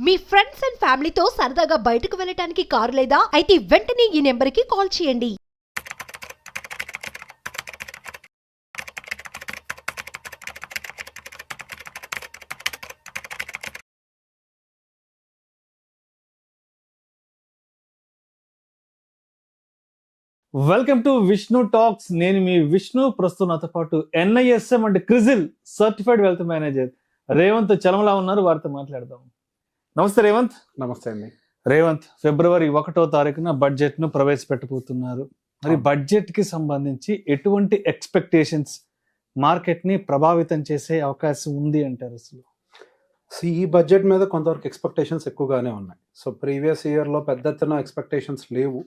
Me friends and ఫ్యామిలీతో సరదాగా బయటకు వెళ్ళటానికి కారు లేదా అయితే వెంటనే ఈ నెంబర్కి కాల్ చేయండి. Welcome to Vishnu talks. నేను మీ విష్ణు. ప్రస్తుతం నాతో పాటు NISM and CRISIL certified wealth manager Revanth Chalamala ఉన్నారు. వారితో మాట్లాడదాం. నమస్తే రేవంత్. నమస్తే అండి. రేవంత్, ఫిబ్రవరి 1వ తారీఖున బడ్జెట్ ను ప్రవేశపెట్టబోతున్నారు. మరి బడ్జెట్ కి సంబంధించి ఎటువంటి ఎక్స్పెక్టేషన్స్ మార్కెట్ ని ప్రభావితం చేసే అవకాశం ఉంది అంటారు? అసలు ఈ బడ్జెట్ మీద కొంతవరకు ఎక్స్పెక్టేషన్స్ ఎక్కువగానే ఉన్నాయి. సో ప్రీవియస్ ఇయర్లో పెద్ద ఎత్తున ఎక్స్పెక్టేషన్స్ లేవు,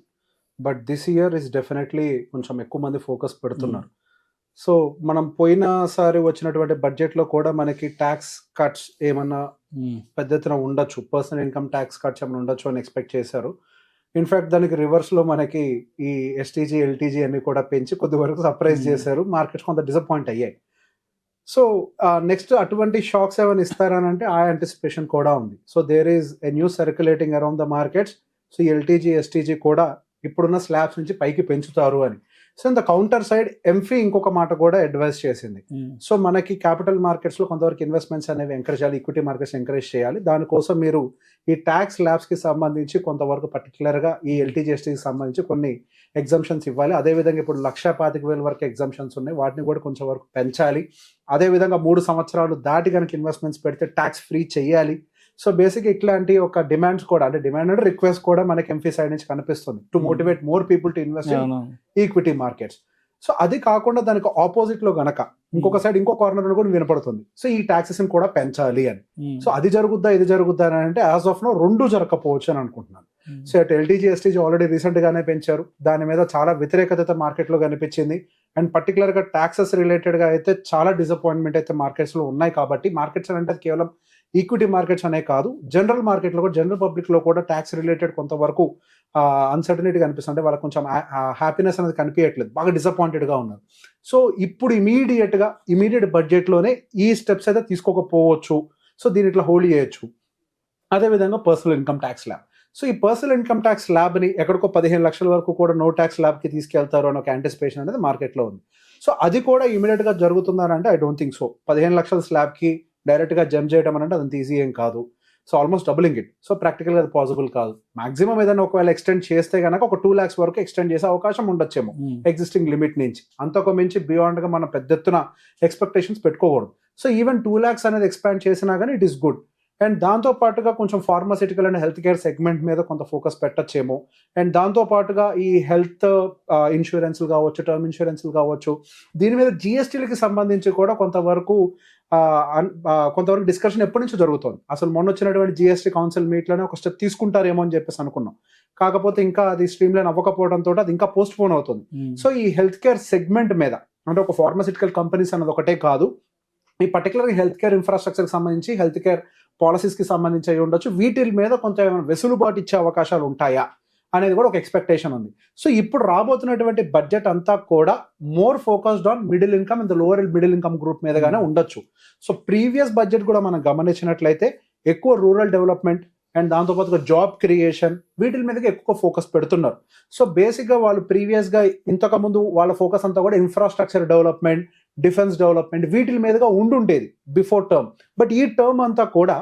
but this year is definitely కొంచెం ఎక్కువ మంది ఫోకస్ పెడుతున్నారు. సో మనం పోయినసారి వచ్చినటువంటి బడ్జెట్లో కూడా మనకి ట్యాక్స్ కట్స్ ఏమన్నా పెద్ద ఎత్తున ఉండొచ్చు, పర్సనల్ ఇన్కమ్ ట్యాక్స్ కట్స్ ఏమైనా ఉండొచ్చు అని ఎక్స్పెక్ట్ చేశారు. ఇన్ఫ్యాక్ట్ దానికి రివర్స్లో మనకి ఈ STG LTG అన్ని కూడా పెంచి కొద్ది వరకు సర్ప్రైజ్ చేశారు. మార్కెట్స్ కొంత డిసప్పాయింట్ అయ్యాయి. సో నెక్స్ట్ అటువంటి షాక్స్ ఏమైనా ఇస్తారని అంటే ఆ యాంటిసిపేషన్ కూడా ఉంది. So there is a news circulating around the markets. So LTG STG కూడా ఇప్పుడున్న స్లాబ్స్ నుంచి పైకి పెంచుతారు అని. So in the counter side ఎంఫీ ఇంకొక మాట కూడా అడ్వైస్ చేసింది. సో మనకి క్యాపిటల్ మార్కెట్స్లో కొంతవరకు ఇన్వెస్ట్మెంట్స్ అనేవి ఎంకరేజ్ చేయాలి, ఈక్విటీ మార్కెట్స్ ఎంకరేజ్ చేయాలి. దానికోసం మీరు ఈ ట్యాక్స్ ల్యాబ్స్కి సంబంధించి కొంతవరకు పర్టికులర్గా ఈ LTG STGకి సంబంధించి కొన్ని ఎగ్జామ్షన్స్ ఇవ్వాలి. అదేవిధంగా ఇప్పుడు 1,25,000 వరకు ఎగ్జామ్షన్స్ ఉన్నాయి, వాటిని కూడా కొంచెం వరకు పెంచాలి. అదేవిధంగా 3 సంవత్సరాలు దాటి కనుక ఇన్వెస్ట్మెంట్స్ పెడితే ట్యాక్స్ ఫ్రీ చేయాలి. సో బేసిక్ ఇట్లాంటి ఒక డిమాండ్స్ కూడా, అంటే డిమాండ్ అంటే రిక్వెస్ట్ కూడా మనకి ఎంఫీ సైడ్ నుంచి కనిపిస్తుంది to motivate more people to invest in equity markets. So అది కాకుండా దానికి ఆపోజిట్ లో గనక ఇంకొక సైడ్ ఇంకో కార్నర్ కూడా వినపడుతుంది, సో ఈ టాక్సెస్ కూడా పెంచాలి అని. సో అది జరుగుద్దా ఇది జరుగుద్దా అని అంటే యాజ్ ఆఫ్ నో రెండు జరగకపోవచ్చు అని అనుకుంటున్నాను. సో అటు LTG STG ఆల్రెడీ రీసెంట్ గానే పెంచారు, దాని మీద చాలా వ్యతిరేకత మార్కెట్ లో కనిపించింది. అండ్ పర్టికులర్ గా ట్యాక్సెస్ రిలేటెడ్ గా అయితే చాలా డిసప్పాయింట్మెంట్ అయితే మార్కెట్స్ లో ఉన్నాయి. కాబట్టి మార్కెట్స్ అంటే కేవలం ఈక్విటీ మార్కెట్స్ అనే కాదు, జనరల్ మార్కెట్లో కూడా, జనరల్ పబ్లిక్లో కూడా ట్యాక్స్ రిలేటెడ్ కొంతవరకు అన్సర్టనిటీ కనిపిస్తుంది. అంటే వాళ్ళకి కొంచెం హ్యాపీనెస్ అనేది కనిపించట్లేదు, బాగా డిసప్పాయింటెడ్గా ఉన్నారు. సో ఇప్పుడు ఇమీడియట్ బడ్జెట్లోనే ఈ స్టెప్స్ అయితే తీసుకోకపోవచ్చు. సో దీని ఇట్లా హోల్డ్ చేయొచ్చు. అదేవిధంగా personal income tax lab. So ఈ పర్సనల్ ఇన్కమ్ ట్యాక్స్ ల్యాబ్ని ఎక్కడికో 15 లక్షల వరకు కూడా నో ట్యాక్స్ ల్యాబ్కి తీసుకెళ్తారు అని ఒక యాంటిసిపేషన్ అనేది మార్కెట్లో ఉంది. సో అది కూడా ఇమీడియట్గా జరుగుతుందని అంటే ఐ డోంట్ థింక్ సో. 15 లక్షల స్లాబ్కి డైరెక్ట్గా జంప్ చేయడం అంటే అదంత ఈజీ ఏం కాదు. So almost doubling it. So ప్రాక్టికల్గా అది పాసిబుల్ కాదు. మాక్సిమం ఏదైనా ఒకవేళ ఎక్స్టెండ్ చేస్తే కనుక ఒక 2 lakhs వరకు ఎక్స్టెండ్ చేసే అవకాశం ఉండొచ్చేమో ఎగ్జిస్టింగ్ లిమిట్ నుంచి. అంతకు మించి బియాండ్గా మనం పెద్ద ఎత్తున ఎక్స్పెక్టేషన్స్ పెట్టుకోకూడదు. సో ఈవెన్ 2 lakhs అనేది ఎక్స్పాండ్ చేసినా కానీ ఇట్ ఈస్ గుడ్. అండ్ దాంతో పాటుగా కొంచెం pharmaceutical and health care segment మీద కొంత ఫోకస్ పెట్టచ్చేమో. అండ్ దాంతో పాటుగా ఈ హెల్త్ ఇన్సూరెన్స్లు కావచ్చు, టర్మ్ ఇన్సూరెన్స్లు కావచ్చు, దీని మీద GSTలకి సంబంధించి కూడా కొంతవరకు డిస్కషన్ ఎప్పటి నుంచో జరుగుతుంది. అసలు మొన్న వచ్చినటువంటి GST కౌన్సిల్ మీట్లోనే ఒక స్టెప్ తీసుకుంటారేమో అని చెప్పేసి అనుకున్నాం. కాకపోతే ఇంకా అది స్ట్రీమ్ లైన్ అవ్వకపోవడంతో అది ఇంకా పోస్ట్ పోన్ అవుతుంది. సో ఈ హెల్త్ కేర్ సెగ్మెంట్ మీద, అంటే ఒక ఫార్మాసిటికల్ కంపెనీస్ అన్నది ఒకటే కాదు, ఈ పర్టికులర్ హెల్త్ కేర్ ఇన్ఫ్రాస్ట్రక్చర్కి సంబంధించి, హెల్త్ కేర్ పాలసీస్కి సంబంధించి అయి ఉండొచ్చు, వీటి మీద కొంత ఏమైనా వెసులుబాటు ఇచ్చే అవకాశాలు ఉంటాయా అనేది కూడా ఒక ఎక్స్పెక్టేషన్ ఉంది. సో ఇప్పుడు రాబోతున్నటువంటి బడ్జెట్ అంతా కూడా more focused on middle income and lower middle income group మీదగానే ఉండొచ్చు. సో ప్రీవియస్ బడ్జెట్ కూడా మనం గమనించినట్లయితే ఎక్కువ రూరల్ డెవలప్మెంట్ అండ్ దాంతోపాటుగా జాబ్ క్రియేషన్, వీటి మీదకి ఎక్కువ ఫోకస్ పెడుతున్నారు. సో బేసిక్గా వాళ్ళు ప్రీవియస్గా ఇంతకుముందు వాళ్ళ ఫోకస్ అంతా కూడా ఇన్ఫ్రాస్ట్రక్చర్ డెవలప్మెంట్, డిఫెన్స్ డెవలప్మెంట్, వీటి మీదుగా ఉండుండేది బిఫోర్ టర్మ్. బట్ ఈ టర్మ్ అంతా కూడా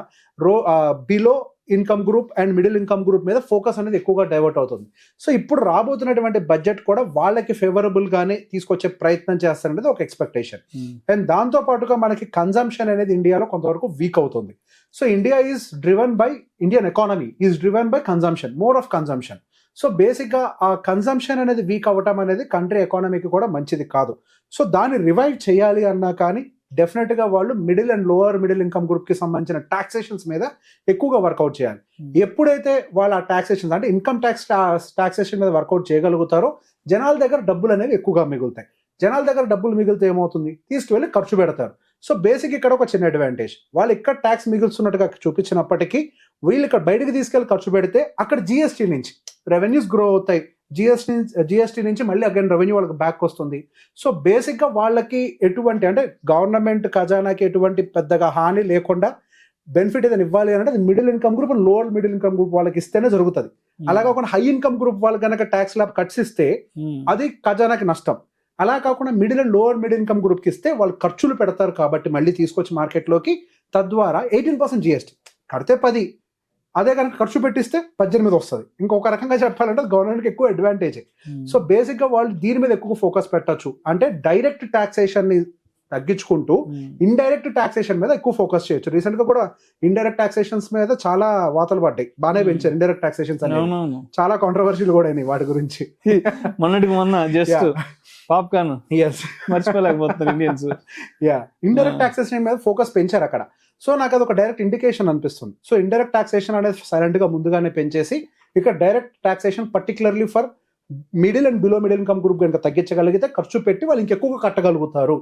below income group and middle income group మీద ఫోకస్ అనేది ఎక్కువగా డైవర్ట్ అవుతుంది. సో ఇప్పుడు రాబోతున్నటువంటి బడ్జెట్ కూడా వాళ్ళకి ఫేవరబుల్ గానే తీసుకొచ్చే ప్రయత్నం చేస్తారనేది ఒక ఎక్స్పెక్టేషన్. అండ్ దాంతో పాటుగా మనకి కన్జంప్షన్ అనేది ఇండియాలో కొంతవరకు వీక్ అవుతుంది. So Indian economy is driven by consumption, more of consumption. So బేసిక్గా ఆ కన్జంప్షన్ అనేది వీక్ అవ్వటం అనేది కంట్రీ ఎకానమీకి కూడా మంచిది కాదు. సో దాన్ని రివైవ్ చేయాలి అన్నా కానీ డెఫినెట్గా వాళ్ళు middle and lower middle income గ్రూప్కి సంబంధించిన టాక్సేషన్స్ మీద ఎక్కువగా వర్కౌట్ చేయాలి. ఎప్పుడైతే వాళ్ళు ఆ టాక్సేషన్స్, అంటే ఇన్కమ్ టాక్సేషన్ మీద వర్కౌట్ చేయగలుగుతారో జనాల దగ్గర డబ్బులు అనేవి ఎక్కువగా మిగులుతాయి. జనాల దగ్గర డబ్బులు మిగిలితే ఏమవుతుంది, తీసుకువెళ్ళి ఖర్చు పెడతారు. సో బేసిక్ ఇక్కడ ఒక చిన్న అడ్వాంటేజ్, వాళ్ళు ఇక్కడ ట్యాక్స్ మిగులుతున్నట్టుగా చూపించినప్పటికీ వీళ్ళు ఇక్కడ బయటకు తీసుకెళ్ళి ఖర్చు పెడితే అక్కడ GST నుంచి రెవెన్యూస్ గ్రో అవుతాయి. జిఎస్టీ నుంచి మళ్ళీ అగైన్ రెవెన్యూ వాళ్ళకి బ్యాక్ వస్తుంది. సో బేసిక్గా వాళ్ళకి ఎటువంటి, అంటే గవర్నమెంట్ ఖజానాకి ఎటువంటి పెద్దగా హాని లేకుండా బెనిఫిట్ ఏదైనా ఇవ్వాలి అంటే అది middle income group, lower middle income group వాళ్ళకి ఇస్తేనే జరుగుతుంది. అలా కాకుండా హై ఇన్కమ్ గ్రూప్ వాళ్ళకి కనుక ట్యాక్స్ ల్యాబ్ కట్స్ ఇస్తే అది ఖజానాకి నష్టం. అలా కాకుండా middle and lower middle income గ్రూప్కి ఇస్తే వాళ్ళు ఖర్చులు పెడతారు కాబట్టి మళ్ళీ తీసుకొచ్చి మార్కెట్లోకి, తద్వారా 18% GST కడితే 10, అదే కనుక ఖర్చు పెట్టిస్తే 18 వస్తుంది. ఇంకొక రకంగా చెప్పాలంటే గవర్నమెంట్కి ఎక్కువ అడ్వాంటేజ్. సో బేసిక్గా వాళ్ళు దీని మీద ఎక్కువ ఫోకస్ పెట్టచ్చు. అంటే డైరెక్ట్ టాక్సేషన్ని తగ్గించుకుంటూ ఇండైరెక్ట్ టాక్సేషన్ మీద ఎక్కువ ఫోకస్ చేయొచ్చు. రీసెంట్ గా కూడా ఇండైరెక్ట్ టాక్సేషన్స్ మీద చాలా వార్తలు పడ్డాయి, బాగానే పెంచారు ఇండైరెక్ట్ టాక్సేషన్స్ అనేవి, చాలా కాంట్రవర్షియల్ కూడా అయినాయి వాటి గురించి. మొన్నటికి మొన్న జస్ట్ పాప్కార్న్ మర్చిపోలేకపోతున్నారు ఇండియన్స్. ఇండైరెక్ట్ టాక్సేషన్ మీద ఫోకస్ పెంచారు అక్కడ. సో నాకు అది ఒక డైరెక్ట్ ఇండికేషన్ అనిపిస్తుంది. సో ఇండైరెక్ట్ టాక్సేషన్ అనేది సైలెంట్ గా ముందుగానే పెంచేసి ఇక్కడ direct taxation particularly for middle and below middle income group కనుక తగ్గించగలిగితే ఖర్చు పెట్టి వాళ్ళు ఇంకెక్కువ కట్టగలుగుతారు,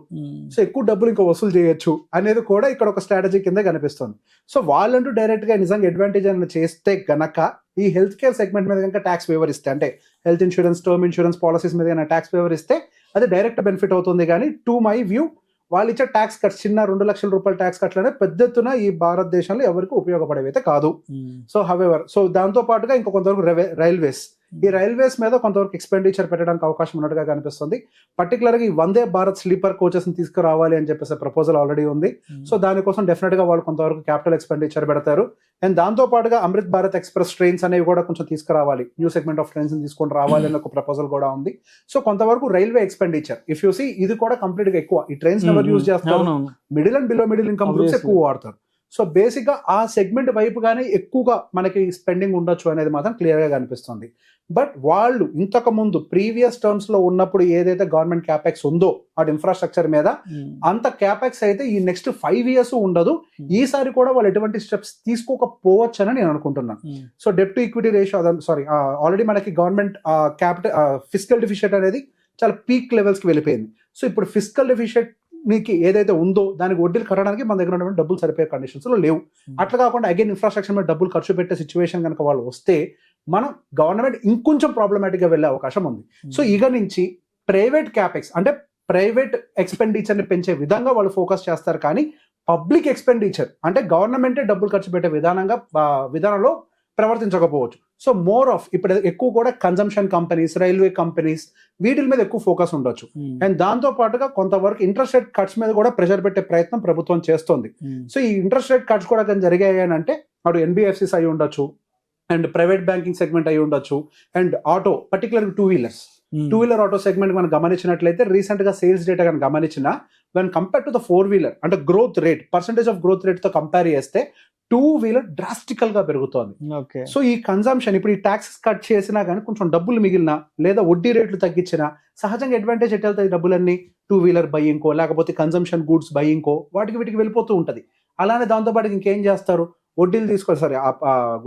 సో ఎక్కువ డబ్బులు ఇంకా వసూలు చేయొచ్చు అనేది కూడా ఇక్కడ ఒక స్ట్రాటజీ కింద కనిపిస్తుంది. సో వాళ్ళంటూ డైరెక్ట్ గా నిజంగా అడ్వాంటేజ్ అని చేస్తే గనక ఈ హెల్త్ కేర్ సెగ్మెంట్ మీద కనుక ట్యాక్స్ వేవర్ ఇస్తే, అంటే health insurance, term insurance policies మీద కనుక ట్యాక్స్ వేవర్ ఇస్తే అది డైరెక్ట్ బెనిఫిట్ అవుతుంది. కానీ టు మై వ్యూ వాళ్ళు ఇచ్చే ట్యాక్స్ కట్స్, చిన్న 2 లక్షల రూపాయల ట్యాక్స్ కట్లనే పెద్ద ఎత్తున ఈ భారతదేశంలో ఎవరికి ఉపయోగపడేవైతే కాదు. సో హవెవర్, సో దాంతో పాటుగా ఇంకా కొంతవరకు రైల్వేస్, ఈ రైల్వేస్ మీద కొంతవరకు ఎక్స్పెండిచర్ పెట్టడానికి అవకాశం ఉన్నట్టుగా కనిపిస్తుంది. పర్టికులర్గా ఈ వందే భారత్ స్లీపర్ కోచెస్ ని తీసుకురావాలి అని చెప్పేసి ప్రపోజల్ ఆల్రెడీ ఉంది. సో దానికోసం డెఫినెట్ గా వాళ్ళు కొంతవరకు క్యాపిటల్ ఎక్స్పెండిచర్ పెడతారు. అండ్ దాంతో పాటుగా అమృత్ భారత్ ఎక్స్ప్రెస్ ట్రైన్స్ అనేవి కూడా కొంచెం తీసుకురావాలి, న్యూ సెగ్మెంట్ ఆఫ్ ట్రైన్స్ తీసుకొని రావాలి అనే ఒక ప్రపోజల్ కూడా ఉంది. సో కొంతవరకు railway expenditure if you see ఇది కూడా కంప్లీట్ గా ఎక్కువ, ఈ ట్రైన్స్ ఎవరు యూజ్ చేస్తారు, middle and below middle income groups ఎక్కువ వాడతారు. సో బేసిక్ గా ఆ సెగ్మెంట్ వైపుగానే ఎక్కువగా మనకి స్పెండింగ్ ఉండొచ్చు అనేది మాత్రం క్లియర్ గా కనిపిస్తుంది. బట్ వాళ్ళు ఇంతకు ముందు ప్రీవియస్ టర్మ్స్ లో ఉన్నప్పుడు ఏదైతే గవర్నమెంట్ క్యాపెక్స్ ఉందో ఆ ఇన్ఫ్రాస్ట్రక్చర్ మీద అంత క్యాపెక్స్ అయితే ఈ నెక్స్ట్ 5 years ఉండదు. ఈసారి కూడా వాళ్ళు ఎటువంటి స్టెప్స్ తీసుకోకపోవచ్చు అని నేను అనుకుంటున్నాను. So det to equity ratio, sorry already మనకి గవర్నమెంట్ క్యాపిటల్ ఫిస్కల్ డెఫిషియట్ అనేది చాలా పీక్ లెవెల్స్ కి వెళ్ళిపోయింది. సో ఇప్పుడు ఫిస్కల్ డెఫిషియట్ మీకు ఏదైతే ఉందో దానికి వడ్డీలు కట్టడానికి మన దగ్గర ఉన్నటువంటి డబ్బులు సరిపోయే కండిషన్స్ లో లేవు. అట్లా కాకుండా అగైన్ ఇన్ఫ్రాస్ట్రక్చర్ మీద డబ్బులు ఖర్చు పెట్టే సిచ్యువేషన్ కనుక వాళ్ళు వస్తే మనం గవర్నమెంట్ ఇంకొంచెం ప్రాబ్లమాటిక్ గా వెళ్ళే అవకాశం ఉంది. సో ఇక నుంచి ప్రైవేట్ క్యాపెక్స్ అంటే ప్రైవేట్ ఎక్స్పెండిచర్ ని పెంచే విధంగా వాళ్ళు ఫోకస్ చేస్తారు. కానీ పబ్లిక్ ఎక్స్పెండిచర్ అంటే గవర్నమెంటే డబ్బులు ఖర్చు పెట్టే విధానంలో ప్రవర్తించకపోవచ్చు. సో మోర్ ఆఫ్ ఇప్పుడు ఎక్కువ కూడా కన్జంప్షన్ కంపెనీస్, రైల్వే కంపెనీస్ వీటి మీద ఎక్కువ ఫోకస్ ఉండొచ్చు. అండ్ దాంతో పాటుగా కొంతవరకు ఇంట్రెస్ట్ రేట్ కట్స్ మీద కూడా ప్రెషర్ పెట్టే ప్రయత్నం ప్రభుత్వం చేస్తుంది. సో ఈ ఇంట్రెస్ట్ రేట్ కట్స్ కూడా జరిగాయి అంటే అటు NBFCs అయి ఉండొచ్చు, అండ్ ప్రైవేట్ బ్యాంకింగ్ సెగ్మెంట్ అయి ఉండొచ్చు, and auto particular two wheeler auto segment మనం గమనించినట్లయితే రీసెంట్ గా సేల్స్ డేటా కనుక గమనించిన when compare to the 4-wheeler అంటే growth rate, percentage of growth rate తో కంపేర్ చేస్తే 2-wheeler డ్రాస్టికల్ గా పెరుగుతోంది. సో ఈ కన్జంప్షన్ ఇప్పుడు ఈ ట్యాక్సెస్ కట్ చేసినా కానీ కొంచెం డబ్బులు మిగిలినా లేదా వడ్డీ రేట్లు తగ్గించినా సహజంగా అడ్వాంటేజ్ ఎట్ వెళ్తాయి డబ్బులన్నీ, 2-wheeler బయ్యింకో లేకపోతే కన్జంప్షన్ గూడ్స్ బయ్యింకో వీటికి వెళ్ళిపోతూ ఉంటది. అలానే దాంతోపాటు ఇంకేం చేస్తారు, వడ్డీలు తీసుకొని సరే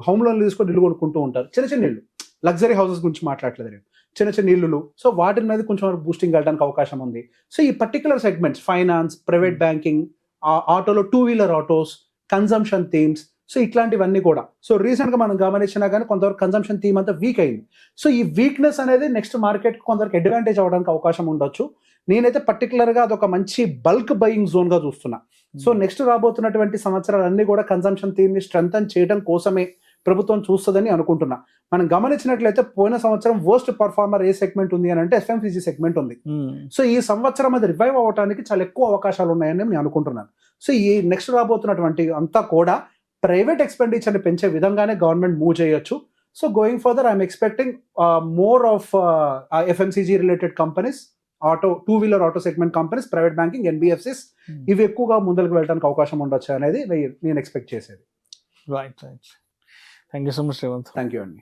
హోమ్ లోన్లు తీసుకొని ఇల్లు కొనుక్కుంటూ ఉంటారు. చిన్న ఇల్లు, లగ్జరీ హౌసెస్ గురించి మాట్లాడలేదు నేను, చిన్న ఇల్లులు. సో వాటి మీద కొంచెం వరకు బూస్టింగ్ వెళ్ళడానికి అవకాశం ఉంది. సో ఈ particular segments finance, private banking, ఆటోలో 2-wheeler autos, consumption themes, so ఇట్లాంటివన్నీ కూడా. సో రీసెంట్ గా మనం గమనించినా కానీ కొంతవరకు కన్జంప్షన్ థీమ్ అంతా వీక్ అయింది. సో ఈ వీక్నెస్ అనేది నెక్స్ట్ మార్కెట్ కొంతవరకు అడ్వాంటేజ్ అవడానికి అవకాశం ఉండొచ్చు. నేనైతే పర్టికులర్ గా అదొక మంచి బల్క్ బయింగ్ జోన్ గా చూస్తున్నా. సో నెక్స్ట్ రాబోతున్నటువంటి సంవత్సరాలన్నీ కూడా కన్జంప్షన్ థీమ్ ని స్ట్రెంథన్ చేయడం కోసమే ప్రభుత్వం చూస్తుందని అనుకుంటున్నా. మనం గమనించినట్లయితే పోయిన సంవత్సరం వర్స్ట్ పర్ఫార్మర్ ఏ సెగ్మెంట్ ఉంది అని అంటే FMCG సెగ్మెంట్ ఉంది. సో ఈ సంవత్సరం అది రివైవ్ అవ్వడానికి చాలా ఎక్కువ అవకాశాలు ఉన్నాయని నేను అనుకుంటున్నాను. సో ఈ నెక్స్ట్ రాబోతున్నటువంటి అంతా కూడా ప్రైవేట్ ఎక్స్పెండిచర్ ని పెంచే విధంగానే గవర్నమెంట్ మూవ్ చేయొచ్చు. So going further I'm expecting more of FMCG related companies, auto 2-wheeler auto segment companies, private banking, NBFCs ఇవి ఎక్కువగా ముందరికి వెళ్ళడానికి అవకాశం ఉండొచ్చు అనేది నేను ఎక్స్పెక్ట్ చేసేది. Right. Thank you so much Revanth. Thank you అండి.